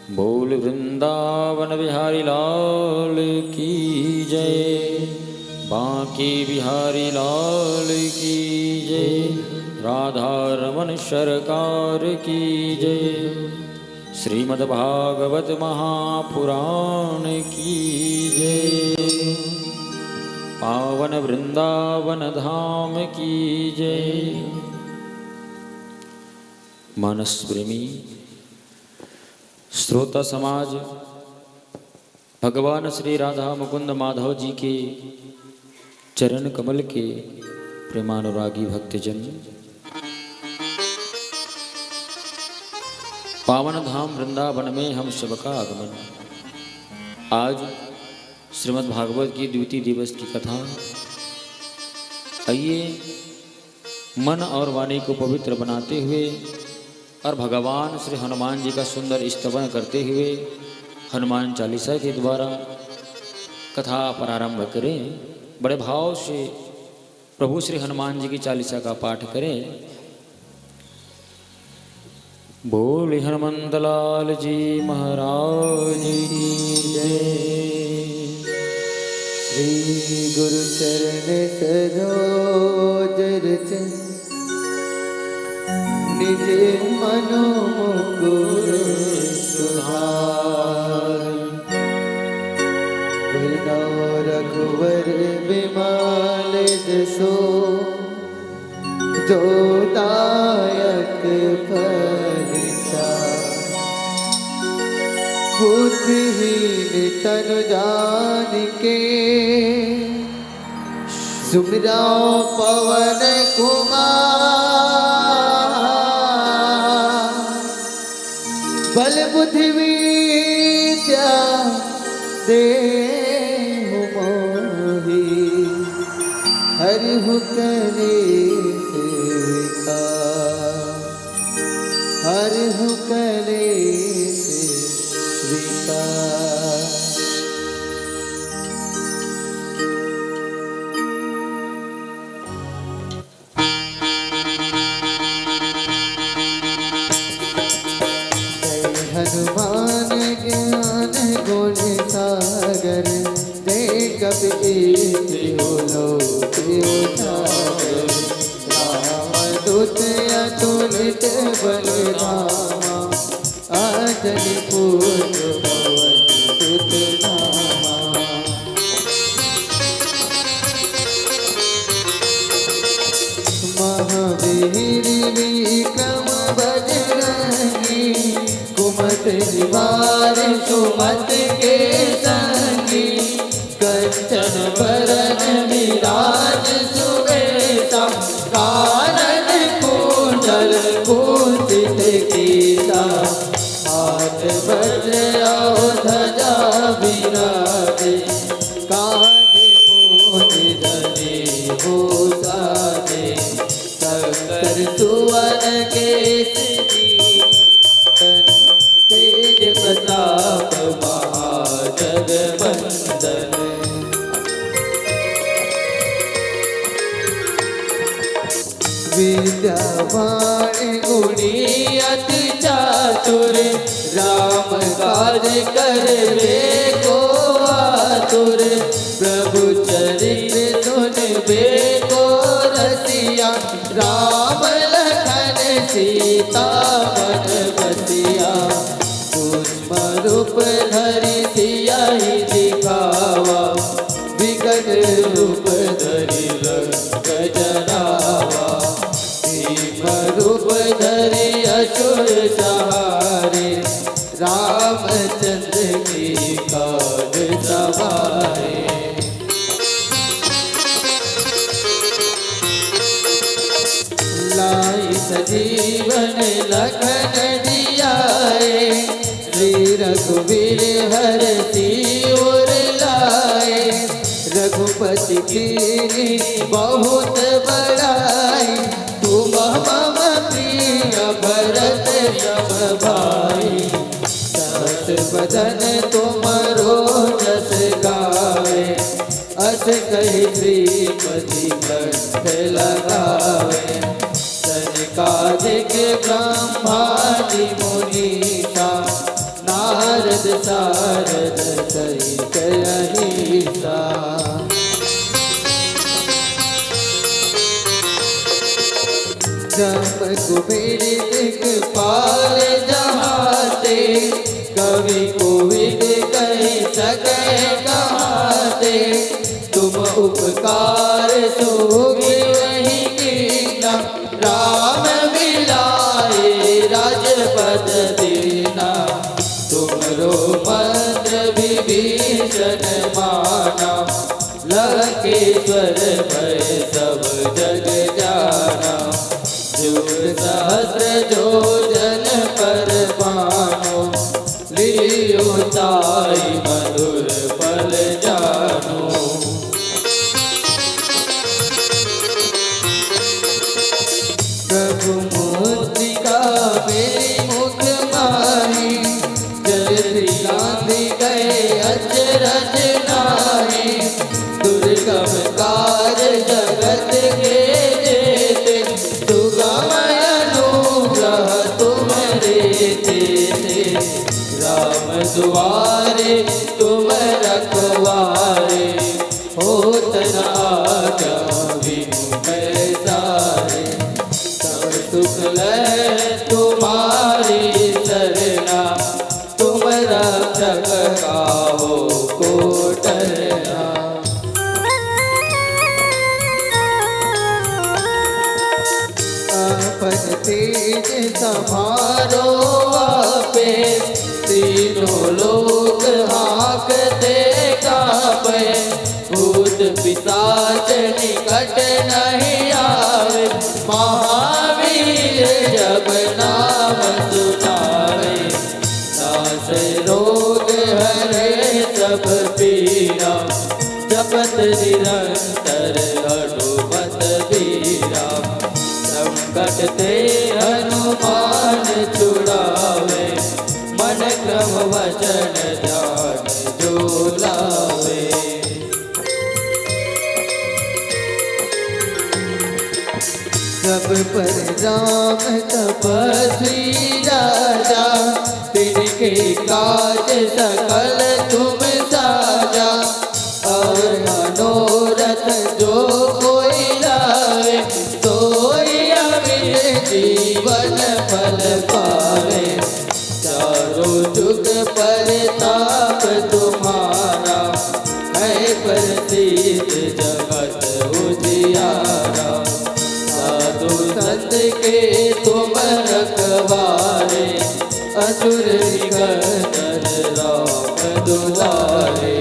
बोल वृंदावन बिहारी लाल की जय। बांके बिहारी लाल की जय। राधा रमन सरकार की जय। श्रीमद्भागवत महापुराण की जय। पावन वृंदावन धाम की जय। मानस प्रेमी श्रोता समाज, भगवान श्री राधा मुकुंद माधव जी के चरण कमल के प्रेमानुरागी भक्तजन, पावन धाम वृंदावन में हम सबका आगमन। आज श्रीमद् भागवत की द्वितीय दिवस की कथा। आइए मन और वाणी को पवित्र बनाते हुए और भगवान श्री हनुमान जी का सुंदर स्तवन करते हुए हनुमान चालीसा के द्वारा कथा प्रारंभ करें। बड़े भाव से प्रभु श्री हनुमान जी की चालीसा का पाठ करें। बोले हनुमंत लाल जी महाराज की जय। श्री गुरु चरण सरोज रच निज मनो मुकुर सुधार। बिना रघुवर बिमल जसो जो दायक फल चार। बुद्धिहीन तनु जानिके सुमिरा पवन कुमार। बल बुद्धि विद्या देहु मोहि हरिहु कलेस विकार। हरिहु कलेस विकार। हनुमान ज्ञान गुण सागर जय कपि लोक उजागर। रामदूत अतुलित बलधामा अजनि पूज्य पवन सुत नामा। महावीर विक्रम बजरंगी कुमत निवार सुमत के संगी। कंचन बरन विराज सुवेशा कानन कुंडल कुंचित केसा। हाथ वज्र ध्वजा विराजे कांधे मूंज जनेऊ साजे। शंकर सुवन केसरी तेज प्रताप महाजगवंदन। विद्यावान गुणी अति चातुर राम काज करवे को आतुर। प्रभु चरित्र सुनबे को रसिया राम लखन सीता मन बसिया। सूक्ष्म रूप धरि सियाहि दिखावा विकट रूप धरि लंक जरावा। भीम रूप धरि असुर सहारे रामचंद्र की काज सवारे। लाई सजीवन लखन जियाए श्री रघुवीर हरषि उर लाए। रघुपति कीन्ही बहुत बड़ाई तुम मम प्रिय भरत सम भाई। दस बदन तुमरो जस गावे अस कहि श्रीपति कंठ लगावे। सनकादिक ब्रह्मादि मुनीसा नारद सारद सहित अहिसा। जब कुबेर दिखपाल जहाते, कवि कोविद कही सके कहाते। तुम उपकार सोगे वही कीना, राम मिलाए राजपद दीना। तुमरो मंत्र विभीषण माना, लंकेश्वर भय सब जग जाना। जुग सहस्र जोजन पर मानो, लियो ताई मधुर फल जानो। प्रभु मूर्तिका मेरी मुख माही, जय श्री गांधी गए अचरज नाही। दुर्गम कार्य जगत के जेते, सुगमय अनुग्रह तुम्हारे तेते। राम दुआरे तुम रखवारे, होत न आज्ञा बिनु पैसारे। सब सुख लय तुम्हारी सरना, तुम रक्षक काहो को डरना। अपन तेज समारो आपे, तीनों लोग हाँकते कांपे। भूत पिशाच निकट नहीं आवे, महावीर जब नाम सुनावे। नाश रोग हरे सब पीरा, जपत निरंतर हनुमत बीरा। संकट ते हनुमान छुड़ावे, मन क्रम वचन ध्यान जो लावे। सब पर राम तपस्वी राजा, तिनके काज सकल तुम साजा। और मनोरथ जो कोई लावे, सोई अमित जीवन फल पावे। चारों जुग परताप तुम्हारा, है प्रसिद्ध जगत उजियारा। साधु संत के तुम रखवारे, असुर निकंदन राम दुलारे।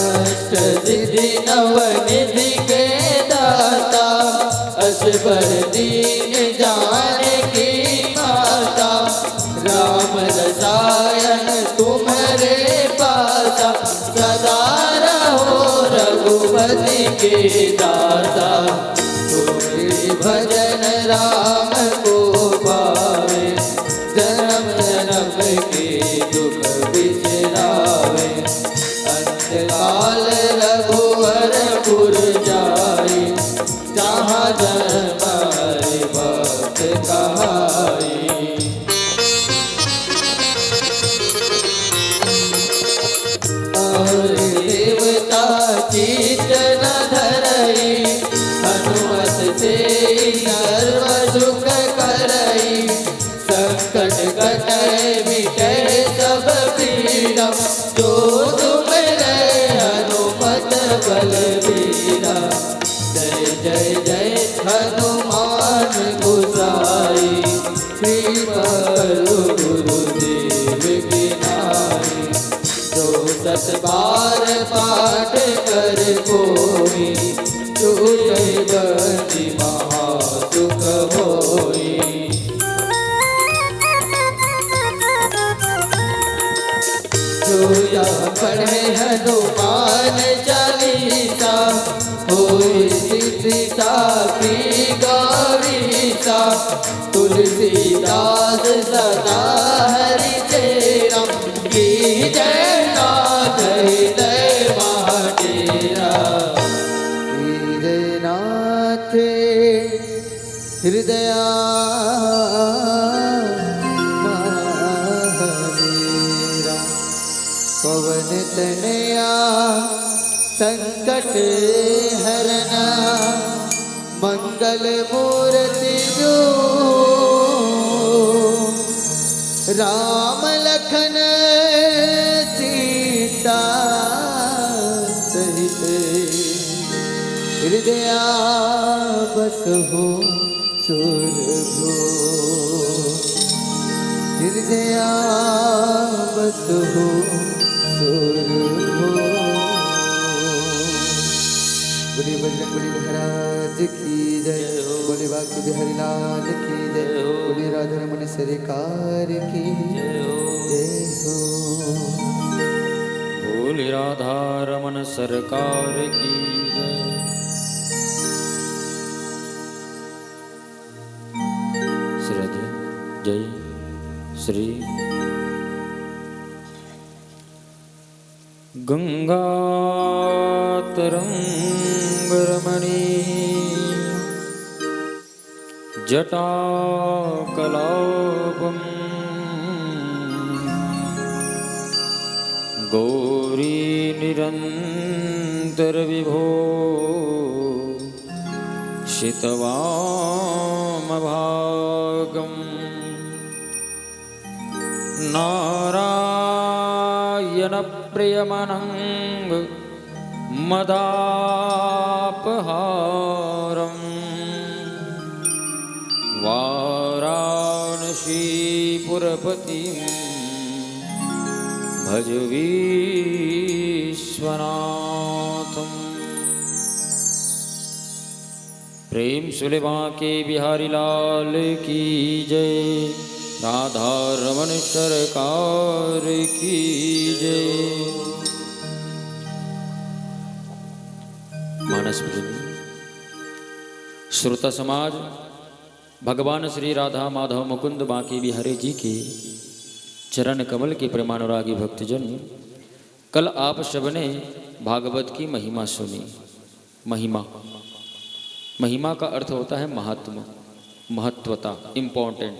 अष्टसिद्धि नवनिधि के दाता, असबर दीन जानकी माता। राम रसायन तुम्हारे पासा, सदा रहो रघुपति के दाता। तुम्हारी भजन राम को पावे, जन्म जन्म के दुख बिसरावे। अंतकाल रघुवरपुर जाई, जहाँ जन्म भक्त कहाई। और देवता चित्त न धरई, हनुमत से सर्व सुख करई। संकट कटै मिटै सब पीड़ा, जो तुमरे हनुमत बलबीरा। जय जय जय हनुमान गोसाई, कृपा करो गुरुदेव की नाई। 200 बार पाठ कर कोई, छूटे बंदी महासुख होई। जो पढ़े हनुमान चालीसा, होई सिद्धि साखी गौरीसा। तुलसीदास सदा हरि चेरा, की जय नाथ हृदय महाडेरा। हृदय नाथ हृदय महावीरा पवन तनया संकट हरना मंगल मूर्ति जो राम लखन सीता सहित हृदया बस हो सुरभो हृदया बस हो सुरभो। बोले बजरंगबली महाराज की जय, बोले बांके बिहारी लाल की जय, बोले राधा रमण सरकार की जय हो। बोले राधा रमन सरकार की जय। श्री जय श्री गंगा तरंग रमणी जटा कलापम गौरी निरंतर विभो शितवामभागम नारायण प्रियमनंग मदापहारम वाराणसीपुरपति भज विश्वनाथम। प्रेम सुले बांके बिहारी लाल की जय, राधा रमण सरकार की जय। मानस भजनी श्रोता समाज, भगवान श्री राधा माधव मुकुंद बांके बिहारी जी के चरण कमल के प्रेमानुरागी भक्तजन, कल आप सबने भागवत की महिमा सुनी। महिमा का अर्थ होता है महात्मा, महत्वता, इम्पोर्टेंट।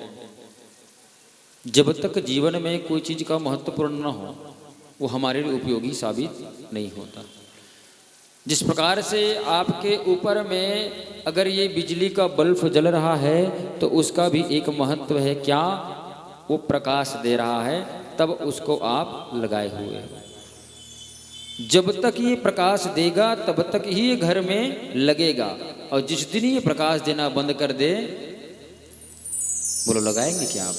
जब तक जीवन में कोई चीज़ का महत्वपूर्ण न हो वो हमारे लिए उपयोगी साबित नहीं होता। जिस प्रकार से आपके ऊपर में अगर ये बिजली का बल्ब जल रहा है तो उसका भी एक महत्व है, क्या वो प्रकाश दे रहा है, तब उसको आप लगाए हुए हो। जब तक ये प्रकाश देगा तब तक ही ये घर में लगेगा, और जिस दिन ये प्रकाश देना बंद कर दे, बोलो लगाएंगे क्या आप?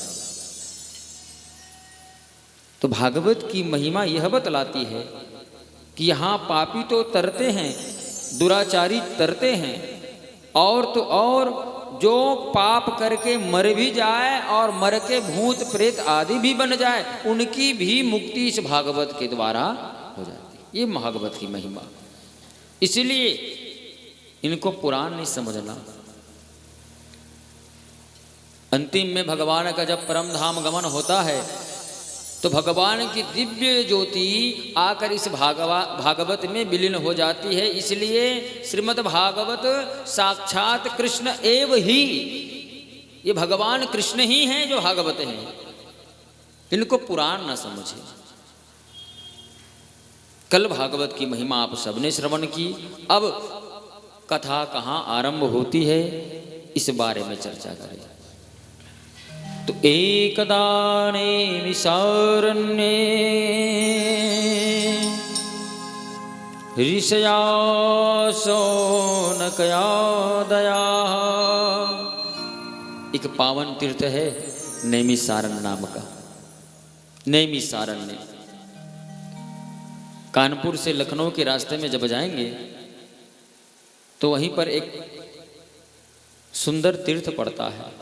तो भागवत की महिमा यह बतलाती है कि यहाँ पापी तो तरते हैं, दुराचारी तरते हैं, और तो और जो पाप करके मर भी जाए और मर के भूत प्रेत आदि भी बन जाए, उनकी भी मुक्ति इस भागवत के द्वारा हो जाती है। ये भागवत की महिमा। इसलिए इनको पुराण नहीं समझना। अंतिम में भगवान का जब परम धाम गमन होता है तो भगवान की दिव्य ज्योति आकर इस भागवत में विलीन हो जाती है। इसलिए श्रीमद् भागवत साक्षात कृष्ण एव ही, ये भगवान कृष्ण ही हैं जो भागवत हैं। इनको पुराण न समझे। कल भागवत की महिमा आप सबने श्रवण की। अब कथा कहाँ आरंभ होती है इस बारे में चर्चा करें। तो एकदा नैमिषारण्ये ऋषया शौनकादयः, एक पावन तीर्थ है नैमिषारण्य नाम का। नैमिषारण्य कानपुर से लखनऊ के रास्ते में जब जाएंगे तो वहीं पर एक सुंदर तीर्थ पड़ता है,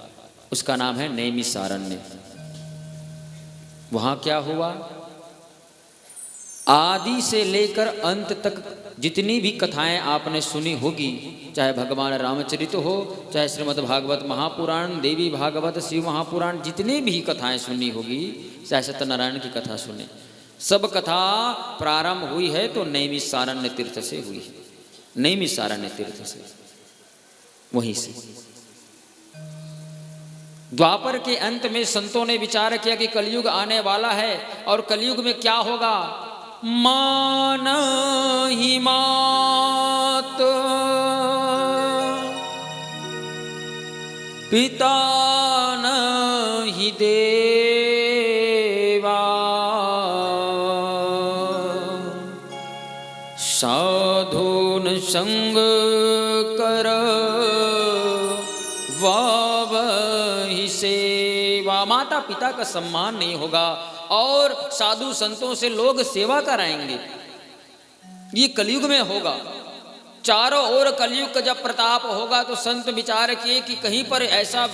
उसका नाम है नैमिषारण्य। वहाँ क्या हुआ, आदि से लेकर अंत तक जितनी भी कथाएं आपने सुनी होगी, चाहे भगवान रामचरित हो, चाहे श्रीमद् भागवत महापुराण, देवी भागवत, शिव महापुराण, जितनी भी कथाएं सुनी होगी, चाहे सत्यनारायण की कथा सुने, सब कथा प्रारंभ हुई है तो नैमिषारण्य तीर्थ से हुई है। नैमिषारण्य तीर्थ से, वहीं से। द्वापर के अंत में संतों ने विचार किया कि कलयुग आने वाला है और कलयुग में क्या होगा। मान ही मात पिता नहीं देवा साधुन संग कर वावहि सेवा। माता पिता का सम्मान नहीं होगा और साधु संतों से लोग सेवा कराएंगे। ये कलयुग में होगा। चारों ओर कलयुग का जब प्रताप होगा तो संत विचार किए कि कहीं पर ऐसा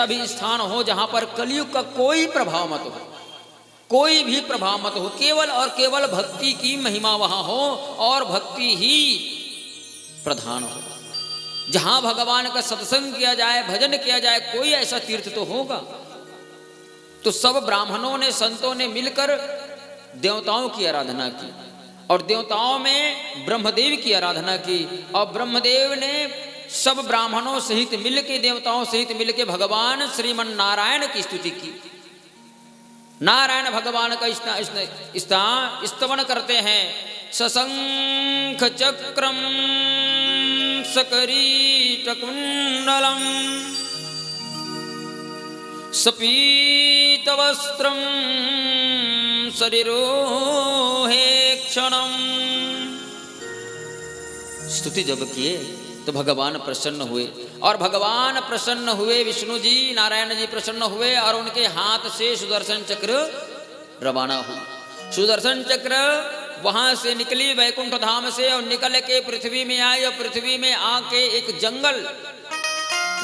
भी स्थान हो जहां पर कलयुग का कोई प्रभाव मत हो, कोई भी प्रभाव मत हो, केवल और केवल भक्ति की महिमा वहां हो और भक्ति ही प्रधान हो। जहां भगवान का सत्संग किया जाए, भजन किया जाए, कोई ऐसा तीर्थ तो होगा। तो सब ब्राह्मणों ने, संतों ने मिलकर देवताओं की आराधना की और देवताओं में ब्रह्मदेव की आराधना की और ब्रह्मदेव ने सब ब्राह्मणों सहित मिलके, देवताओं सहित मिलके भगवान श्रीमन नारायण की स्तुति की। नारायण भगवान का स्तवन करते हैं। सशंख चक्रम सकरीटकुंडलम सपीतवस्त्रम शरीरोहेक्षणम। स्तुति जब किए तो भगवान प्रसन्न हुए और भगवान प्रसन्न हुए, विष्णु जी, नारायण जी प्रसन्न हुए और उनके हाथ से सुदर्शन चक्र रवाना हुआ। सुदर्शन चक्र वहां से निकली वैकुंठ धाम से और निकल के पृथ्वी में आई और पृथ्वी में आके एक जंगल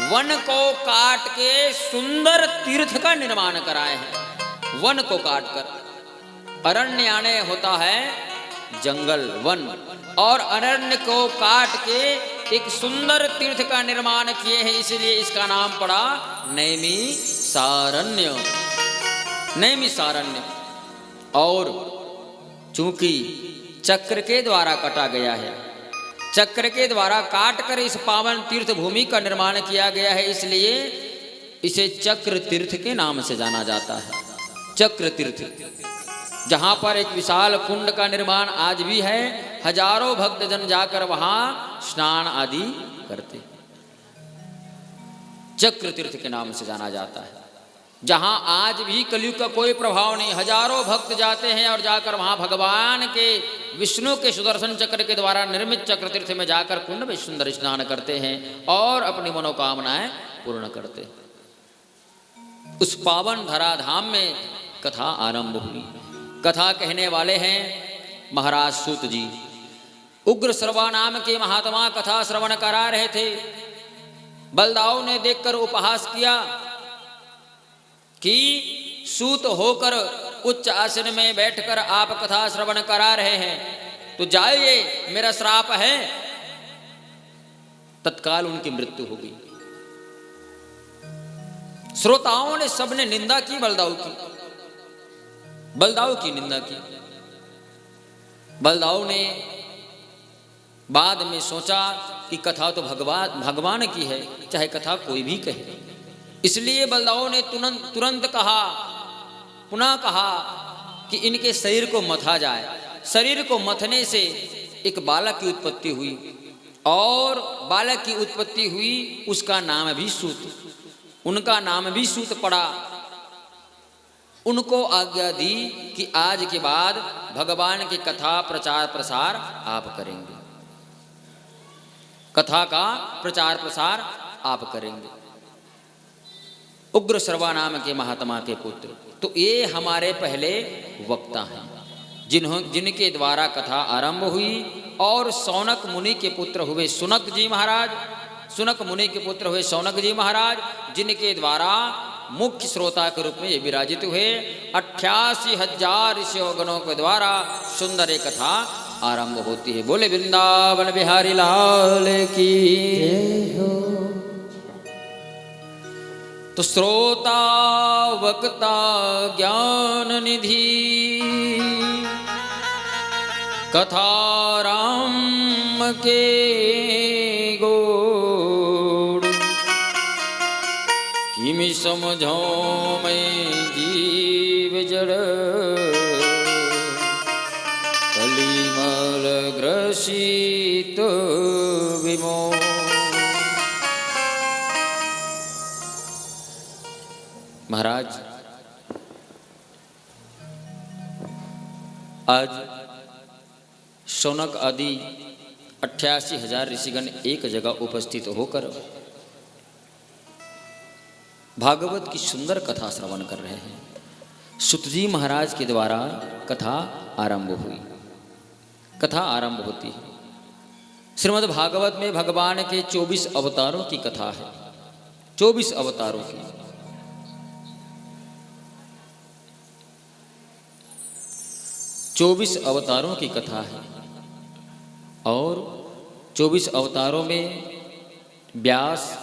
वन को काट के सुंदर तीर्थ का निर्माण कराए हैं। वन को काट कर अरण्य आने होता है जंगल, वन, और अरण्य को काट के एक सुंदर तीर्थ का निर्माण किए हैं। इसलिए इसका नाम पड़ा नैमिषारण्य। नैमिषारण्य। और चूंकि चक्र के द्वारा कटा गया है, चक्र के द्वारा काट कर इस पावन तीर्थ भूमि का निर्माण किया गया है, इसलिए इसे चक्र तीर्थ के नाम से जाना जाता है। चक्र तीर्थ, जहां पर एक विशाल कुंड का निर्माण आज भी है। हजारों भक्तजन जाकर वहां स्नान आदि करते। चक्र तीर्थ के नाम से जाना जाता है। जहां आज भी कलयुग का कोई प्रभाव नहीं, हजारों भक्त जाते हैं और जाकर वहां भगवान के, विष्णु के सुदर्शन चक्र के द्वारा निर्मित चक्र तीर्थ में जाकर कुंड में सुंदर स्नान करते हैं और अपनी मनोकामनाएं पूर्ण करते हैं। उस पावन धराधाम में कथा आरंभ हुई। कथा कहने वाले हैं महाराज सूत जी। उग्र श्रवा नाम के महात्मा कथा श्रवण करा रहे थे। बलदाऊ ने देखकर उपहास किया कि सूत होकर उच्च आसन में बैठकर आप कथा श्रवण करा रहे हैं, तो जाइए, मेरा श्राप है। तत्काल उनकी मृत्यु हो गई। श्रोताओं ने सबने निंदा की बलदाऊ की, बलदाऊ की निंदा की। बलदाऊ ने बाद में सोचा कि कथा तो भगवान की है, चाहे कथा कोई भी कहे। इसलिए बलदाऊ ने तुरंत कहा, पुनः कहा कि इनके शरीर को मथा जाए। शरीर को मथने से एक बालक की उत्पत्ति हुई और बालक की उत्पत्ति हुई, उसका नाम भी सूत, उनका नाम भी सूत पड़ा। उनको आज्ञा दी कि आज के बाद भगवान की कथा प्रचार प्रसार आप करेंगे, कथा का प्रचार प्रसार आप करेंगे। उग्र श्रवा नाम के महात्मा के पुत्र, तो ये हमारे पहले वक्ता हैं जिनके द्वारा कथा आरंभ हुई। और सौनक मुनि के पुत्र हुए सुनक जी महाराज, सुनक मुनि के पुत्र हुए सौनक जी महाराज, जिनके द्वारा मुख्य श्रोता के रूप में ये विराजित हुए। 88,000 ऋषियों गणों के द्वारा सुंदर एक कथा आरंभ होती है। बोले वृंदावन बिहारी लाल की जय हो। तो श्रोता वक्ता ज्ञान निधि कथा राम के गोड़ किमि समझो मैं जीव जड़ कलिमल ग्रसित विमो। महाराज आज शौनक आदि 88,000 ऋषिगण एक जगह उपस्थित होकर भागवत की सुंदर कथा श्रवण कर रहे हैं। सुतजी महाराज के द्वारा कथा आरंभ हुई। कथा आरंभ होती है। श्रीमद् भागवत में भगवान के 24 अवतारों की कथा है। 24 अवतारों की। 24 अवतारों की कथा है और 24 अवतारों में व्यास,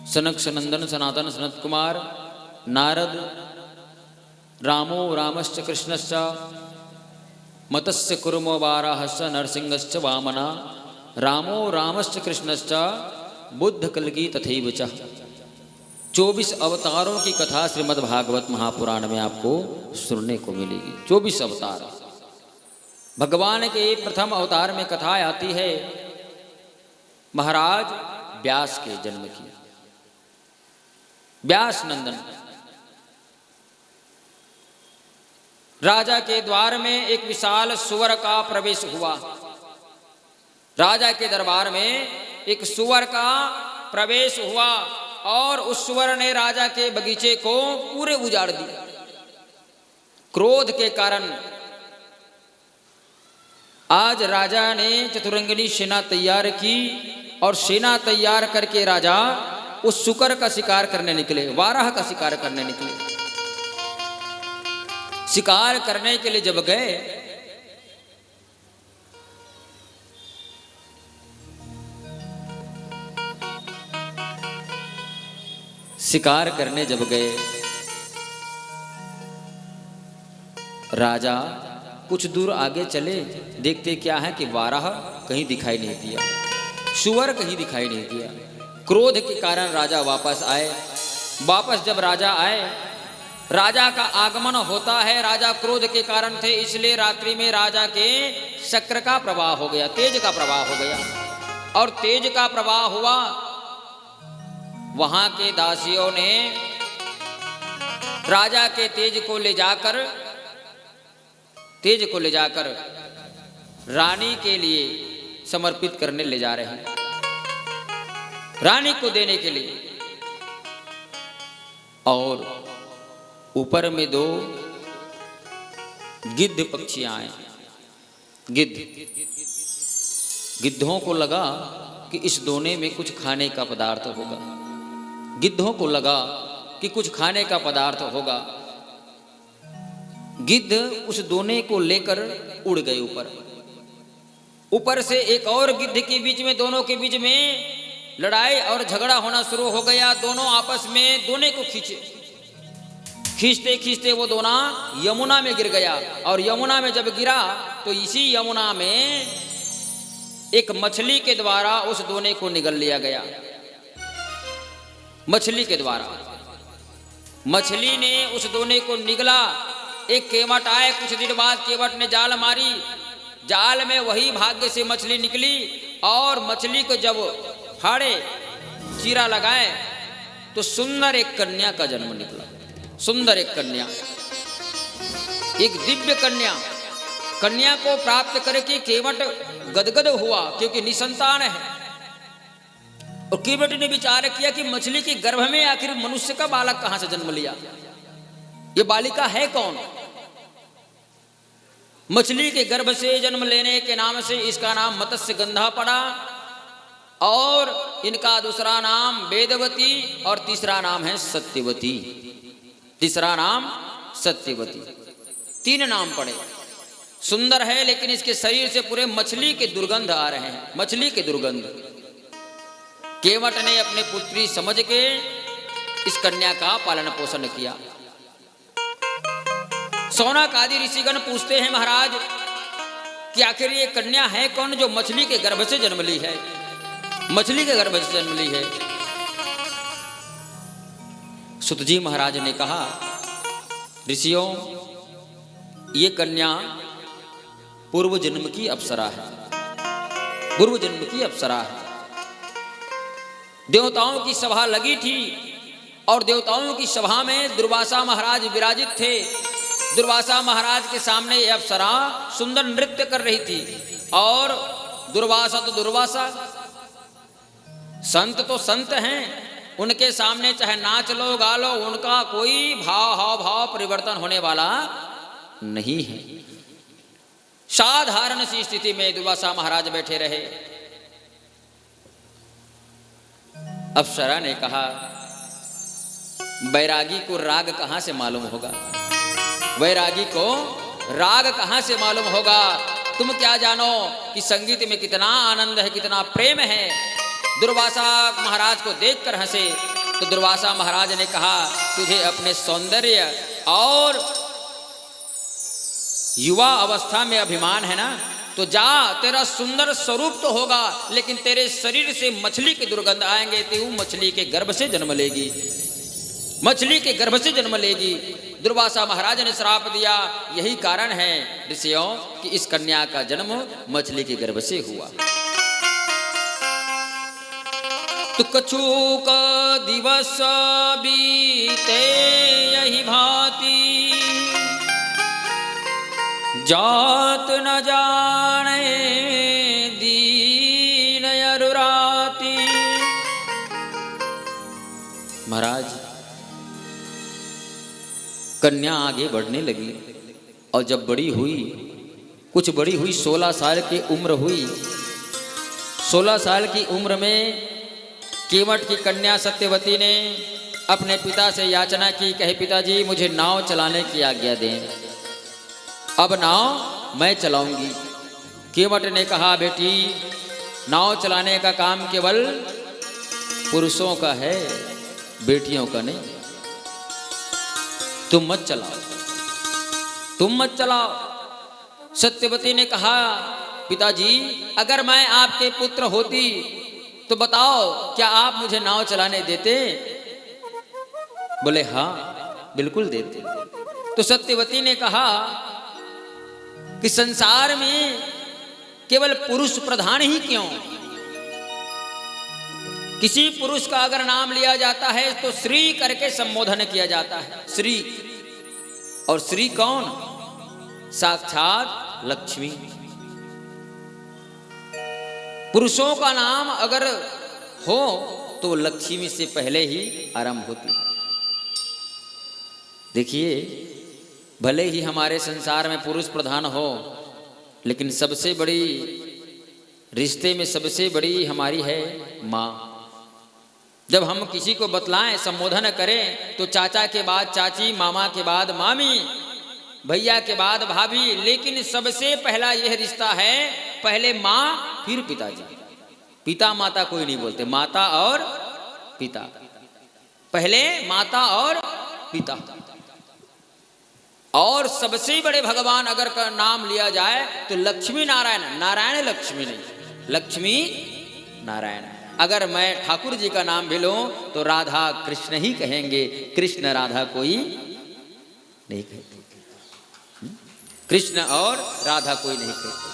सनक सनंदन सनातन सनत कुमार, नारद, रामो रामश्च कृष्णश्च, मतस्य कुर्मो वाराहश्च नरसिंहश्च वामना, रामो रामश्च कृष्णश्च बुद्ध कलगी तथैव च। 24 अवतारों की कथा श्रीमद् भागवत महापुराण में आपको सुनने को मिलेगी। 24 अवतार। भगवान के प्रथम अवतार में कथा आती है महाराज व्यास के जन्म की। व्यास नंदन राजा के द्वार में एक विशाल सुअर का प्रवेश हुआ। राजा के दरबार में एक सुअर का प्रवेश हुआ और उस सुअर ने राजा के बगीचे को पूरे उजाड़ दिया। क्रोध के कारण आज राजा ने चतुरंगिनी सेना तैयार की और सेना तैयार करके राजा उस सुकर का शिकार करने निकले, वाराह का शिकार करने निकले। शिकार करने के लिए जब गए शिकार करने जब गए राजा कुछ दूर आगे चले, देखते क्या है कि वाराह कहीं दिखाई नहीं दिया, सुअर कहीं दिखाई नहीं दिया। क्रोध के कारण राजा वापस आए। वापस जब राजा आए, राजा का आगमन होता है। राजा क्रोध के कारण थे, इसलिए रात्रि में राजा के शक्र का प्रवाह हो गया, तेज का प्रवाह हो गया। और तेज का प्रवाह हुआ। वहां के दासियों ने राजा के तेज को ले जाकर रानी के लिए समर्पित करने ले जा रहे हैं, रानी को देने के लिए। और ऊपर में 2 गिद्ध पक्षियां आए। गिद्धों को लगा कि इस दोने में कुछ खाने का पदार्थ होगा। गिद्धों को लगा कि कुछ खाने का पदार्थ होगा। गिद्ध उस दोने को लेकर उड़ गए ऊपर से एक और गिद्ध के बीच में, दोनों के बीच में लड़ाई और झगड़ा होना शुरू हो गया। दोनों आपस में दोने को खींचते खींचते वो दोना यमुना में गिर गया। और यमुना में जब गिरा तो इसी यमुना में एक मछली के द्वारा उस दोने को निगल लिया गया। मछली के द्वारा मछली ने उस दोने को निगला। एक केवट आए, कुछ देर बाद केवट ने जाल मारी। जाल में वही भाग्य से मछली निकली और मछली को जब फाड़े, चीरा लगाए तो सुंदर एक कन्या का जन्म निकला। सुंदर एक कन्या, एक दिव्य कन्या। कन्या को प्राप्त करके केवट गदगद हुआ क्योंकि निसंतान है। और केवट ने विचार किया कि मछली के गर्भ में आखिर मनुष्य का बालक कहां से जन्म लिया, ये बालिका है कौन। मछली के गर्भ से जन्म लेने के नाम से इसका नाम मत्स्य गंधा पड़ा। और इनका दूसरा नाम वेदवती और तीसरा नाम है सत्यवती। तीसरा नाम सत्यवती। 3 नाम पड़े। सुंदर है लेकिन इसके शरीर से पूरे मछली के दुर्गंध आ रहे हैं, मछली के दुर्गंध। केवट ने अपने पुत्री समझ के इस कन्या का पालन पोषण किया। शौनक आदि ऋषिगण पूछते हैं महाराज कि आखिर ये कन्या है कौन जो मछली के गर्भ से जन्म ली है, मछली के गर्भ से जन्म ली है। सुतजी महाराज ने कहा, ऋषियों, ये कन्या पूर्व जन्म की अप्सरा है, पूर्व जन्म की अप्सरा है। देवताओं की सभा लगी थी और देवताओं की सभा में दुर्वासा महाराज विराजित थे। दुर्वासा महाराज के सामने यह अप्सरा सुंदर नृत्य कर रही थी और दुर्वासा तो दुर्वासा, संत तो संत हैं, उनके सामने चाहे नाच लो गा लो, उनका कोई हाव भाव परिवर्तन होने वाला नहीं है। साधारण सी स्थिति में दुर्वासा महाराज बैठे रहे। अप्सरा ने कहा, बैरागी को राग कहां से मालूम होगा, वैरागी को राग कहां से मालूम होगा। तुम क्या जानो कि संगीत में कितना आनंद है, कितना प्रेम है। दुर्वासा महाराज को देखकर हंसे तो दुर्वासा महाराज ने कहा, तुझे अपने सौंदर्य और युवा अवस्था में अभिमान है ना, तो जा, तेरा सुंदर स्वरूप तो होगा लेकिन तेरे शरीर से मछली के दुर्गंध आएंगे, तू मछली के गर्भ से जन्म लेगी, मछली के गर्भ से जन्म लेगी। दुर्वासा महाराज ने श्राप दिया। यही कारण है ऋषियों कि इस कन्या का जन्म मछली के गर्भ से हुआ। तो कछुक दिवस बीते यही भांति, जात न जाने दीन अरुराती। महाराज, कन्या आगे बढ़ने लगी और जब बड़ी हुई, कुछ बड़ी हुई, 16 साल की उम्र हुई। 16 साल की उम्र में केवट की कन्या सत्यवती ने अपने पिता से याचना की, कहे पिताजी मुझे नाव चलाने की आज्ञा दें, अब नाव मैं चलाऊंगी। केवट ने कहा, बेटी नाव चलाने का काम केवल पुरुषों का है, बेटियों का नहीं, तुम मत चलाओ, तुम मत चलाओ। सत्यवती ने कहा, पिताजी अगर मैं आपके पुत्र होती तो बताओ क्या आप मुझे नाव चलाने देते? बोले हाँ बिल्कुल देते। तो सत्यवती ने कहा कि संसार में केवल पुरुष प्रधान ही क्यों, किसी पुरुष का अगर नाम लिया जाता है तो श्री करके संबोधन किया जाता है, श्री। और श्री कौन? साक्षात लक्ष्मी। पुरुषों का नाम अगर हो तो लक्ष्मी से पहले ही आरंभ होती है। देखिए, भले ही हमारे संसार में पुरुष प्रधान हो, लेकिन सबसे बड़ी रिश्ते में सबसे बड़ी हमारी है माँ। जब हम किसी को बतलाएं, संबोधन करें तो चाचा के बाद चाची, मामा के बाद मामी, भैया के बाद भाभी, लेकिन सबसे पहला यह रिश्ता है पहले माँ फिर पिताजी। पिता माता कोई नहीं बोलते, माता और पिता, पहले माता और पिता। और सबसे बड़े भगवान अगर का नाम लिया जाए तो लक्ष्मी नारायण, नारायण लक्ष्मी नहीं, लक्ष्मी नारायण। अगर मैं ठाकुर जी का नाम भी लूं तो राधा कृष्ण ही कहेंगे, कृष्ण राधा कोई नहीं कहते, कृष्ण और राधा कोई नहीं कहते,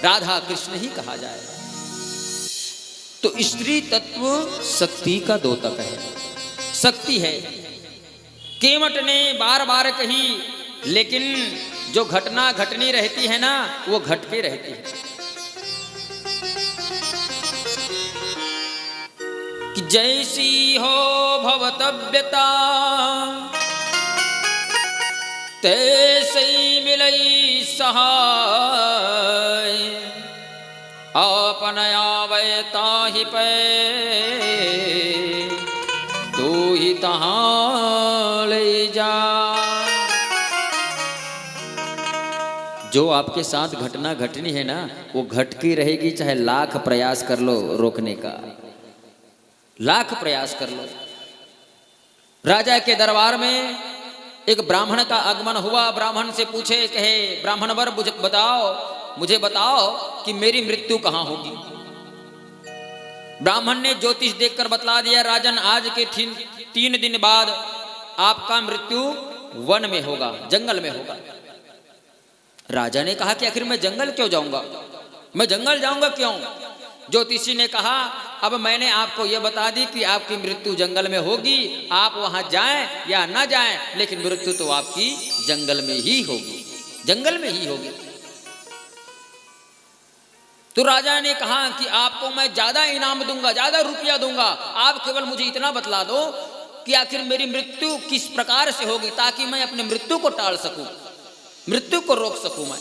राधा कृष्ण ही कहा जाएगा। तो स्त्री तत्व शक्ति का द्योतक है, शक्ति है। केवट ने बार बार कही, लेकिन जो घटना घटनी रहती है ना वो घटके रहती है। कि जैसी हो भवतव्यता तैसे मिलई सहाय, अपन आवे ताहि पे तू ही तहां ले जा। जो आपके साथ घटना घटनी है ना वो घटकी रहेगी, चाहे लाख प्रयास कर लो रोकने का, लाख प्रयास कर लो। राजा के दरबार में एक ब्राह्मण का आगमन हुआ। ब्राह्मण से पूछे, कहे ब्राह्मण वर मुझे बताओ कि मेरी मृत्यु कहाँ होगी। ब्राह्मण ने ज्योतिष देखकर बतला दिया, राजन आज के 3 दिन बाद आपका मृत्यु वन में होगा, जंगल में होगा। राजा ने कहा कि आखिर मैं जंगल क्यों जाऊंगा, मैं जंगल जाऊंगा क्यों? ज्योतिषी ने कहा अब मैंने आपको यह बता दी कि आपकी मृत्यु जंगल में होगी, आप वहां जाएं या ना जाएं, लेकिन मृत्यु तो आपकी जंगल में ही होगी, जंगल में ही होगी। तो राजा ने कहा कि आपको मैं ज्यादा इनाम दूंगा, ज्यादा रुपया दूंगा, आप केवल मुझे इतना बतला दो कि आखिर मेरी मृत्यु किस प्रकार से होगी, ताकि मैं अपने मृत्यु को टाल सकूं, मृत्यु को रोक सकूं मैं।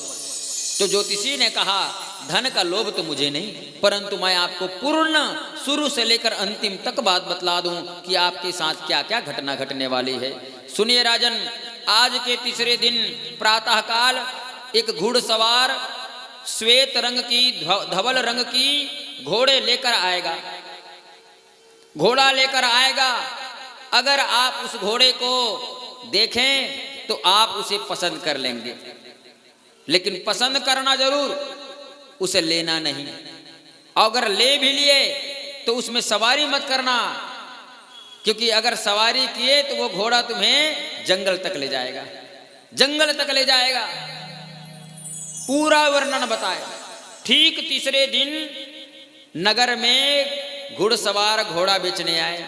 तो ज्योतिषी ने कहा धन का लोभ तो मुझे नहीं, परंतु मैं आपको पूर्ण शुरू से लेकर अंतिम तक बात बतला दूं कि आपके साथ क्या क्या घटना घटने वाली है। सुनिए राजन, आज के तीसरे दिन प्रातःकाल एक घुड़सवार श्वेत रंग की, धवल रंग की घोड़े लेकर आएगा, घोड़ा लेकर आएगा। अगर आप उस घोड़े को देखें तो आप उसे पसंद कर लेंगे, लेकिन पसंद करना जरूर, उसे लेना नहीं। अगर ले भी लिए तो उसमें सवारी मत करना, क्योंकि अगर सवारी किए तो वो घोड़ा तुम्हें जंगल तक ले जाएगा, जंगल तक ले जाएगा। पूरा वर्णन बताया। ठीक तीसरे दिन नगर में घुड़सवार घोड़ा बेचने आए,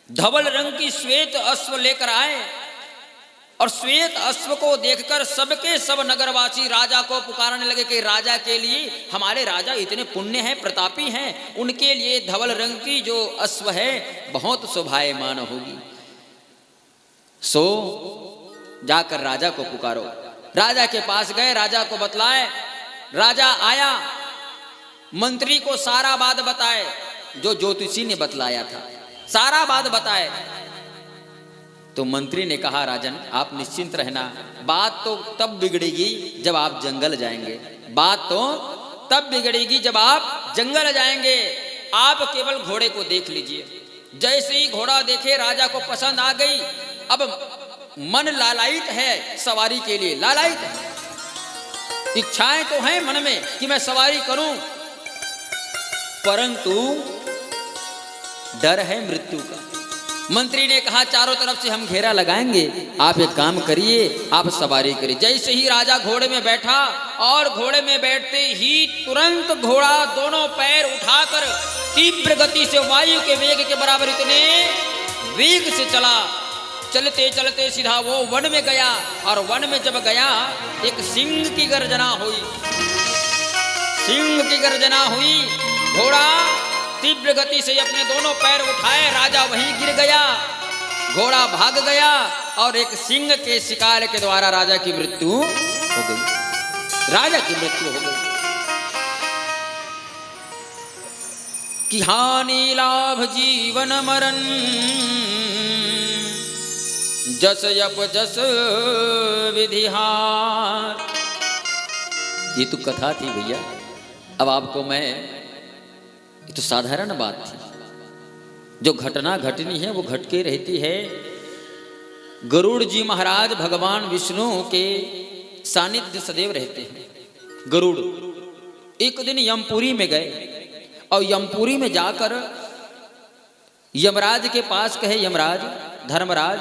धवल रंग की श्वेत अश्व लेकर आए, और श्वेत अश्व को देखकर सबके सब नगरवासी राजा को पुकारने लगे कि राजा के लिए, हमारे राजा इतने पुण्य हैं, प्रतापी हैं, उनके लिए धवल रंग की जो अश्व है बहुत शोभायमान होगी। सो जाकर राजा को पुकारो। राजा के पास गए, राजा को बतलाए। राजा आया, मंत्री को सारा बात बताए जो ज्योतिषी ने बतलाया था, सारा बात बताए। तो मंत्री ने कहा राजन आप निश्चिंत रहना, बात तो तब बिगड़ेगी जब आप जंगल जाएंगे, बात तो तब बिगड़ेगी जब आप जंगल जाएंगे। आप केवल घोड़े को देख लीजिए। जैसे ही घोड़ा देखे राजा को पसंद आ गई। अब मन लालायित है सवारी के लिए, लालायित है, इच्छाएं तो हैं मन में कि मैं सवारी करूं, परंतु डर है मृत्यु का। मंत्री ने कहा चारों तरफ से हम घेरा लगाएंगे, आप एक काम करिए, आप सवारी करिए। जैसे ही राजा घोड़े में बैठा, और घोड़े में बैठते ही तुरंत घोड़ा दोनों पैर उठाकर तीव्र गति से वायु के वेग के बराबर इतने वेग से चला। चलते चलते सीधा वो वन में गया, और वन में जब गया एक सिंह की गर्जना हुई, सिंह की गर्जना हुई। घोड़ा तीव्र गति से अपने दोनों पैर उठाए, राजा वहीं गिर गया, घोड़ा भाग गया, और एक सिंह के शिकार के द्वारा राजा की मृत्यु हो गई, राजा की मृत्यु हो गई। कि हानि लाभ जीवन मरण, जस यप जस विधिहार। ये तो कथा थी भैया। अब आपको मैं, ये तो साधारण बात थी, जो घटना घटनी है वो घट के रहती है। गरुड़ जी महाराज भगवान विष्णु के सानिध्य सदैव रहते हैं। गरुड़ एक दिन यमपुरी में गए, और यमपुरी में जाकर यमराज के पास कहे, यमराज धर्मराज